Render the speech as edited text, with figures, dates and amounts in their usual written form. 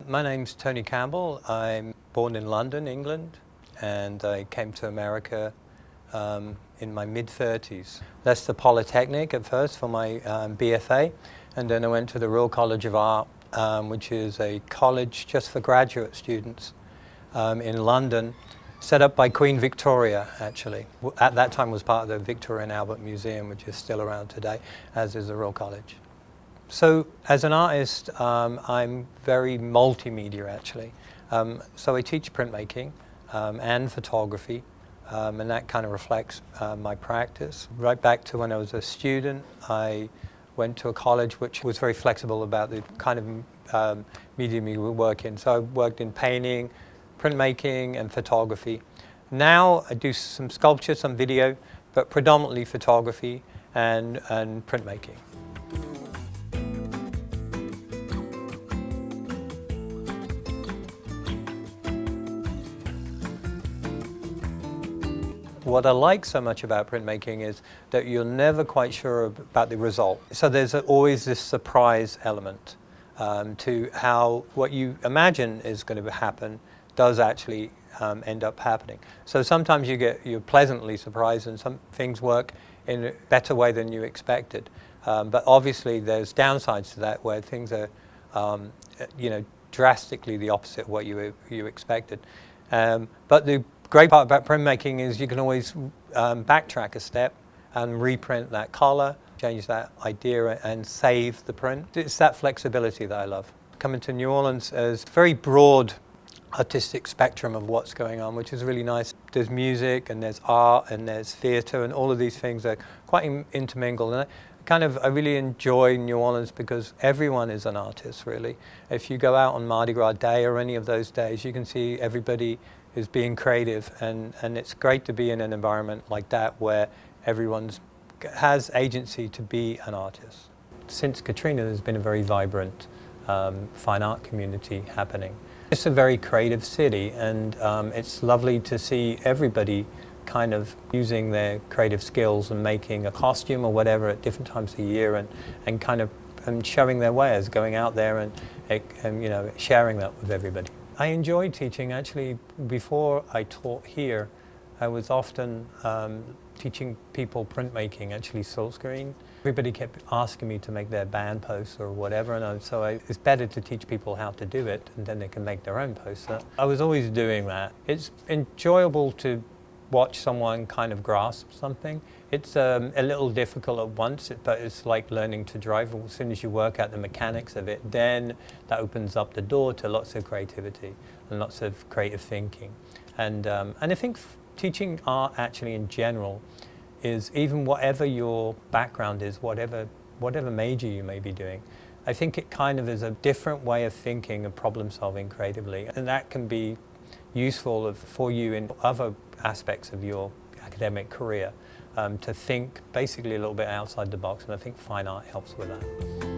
My name's Tony Campbell. I'm born in London, England, and I came to America in my mid-30s. Leicester Polytechnic at first for my BFA, and then I went to the Royal College of Art, which is a college just for graduate students in London, set up by Queen Victoria, actually. At that time was part of the Victoria and Albert Museum, which is still around today, as is the Royal College. So as an artist, I'm very multimedia, actually. So I teach printmaking and photography, and that kind of reflects my practice. Right back to when I was a student, I went to a college which was very flexible about the kind of medium you would work in. So I worked in painting, printmaking, and photography. Now I do some sculpture, some video, but predominantly photography and printmaking. What I like so much about printmaking is that you're never quite sure about the result. So there's always this surprise element to how what you imagine is going to happen does actually end up happening. So sometimes you're pleasantly surprised and some things work in a better way than you expected. But obviously there's downsides to that where things are drastically the opposite of what you expected. But the great part about printmaking is you can always backtrack a step and reprint that color, change that idea and save the print. It's that flexibility that I love. Coming to New Orleans, there's a very broad artistic spectrum of what's going on, which is really nice. There's music and there's art and there's theater, and all of these things are quite intermingled. And I really enjoy New Orleans because everyone is an artist, really. If you go out on Mardi Gras Day or any of those days, you can see everybody is being creative, and it's great to be in an environment like that where everyone has agency to be an artist. Since Katrina, there's been a very vibrant fine art community happening. It's a very creative city, and it's lovely to see everybody kind of using their creative skills and making a costume or whatever at different times of the year, and kind of showing their wares, going out there and sharing that with everybody. I enjoyed teaching. Actually, before I taught here, I was often teaching people printmaking, actually silkscreen. Everybody kept asking me to make their band poster or whatever, and it's better to teach people how to do it, and then they can make their own poster. I was always doing that. It's enjoyable to watch someone kind of grasp something. It's a little difficult at once, but it's like learning to drive. As soon as you work out the mechanics of it, then that opens up the door to lots of creativity and lots of creative thinking. And I think teaching art actually in general is, even whatever your background is, whatever major you may be doing, I think it kind of is a different way of thinking and problem solving creatively. And that can be useful for you in other aspects of your academic career, to think basically a little bit outside the box, and I think fine art helps with that.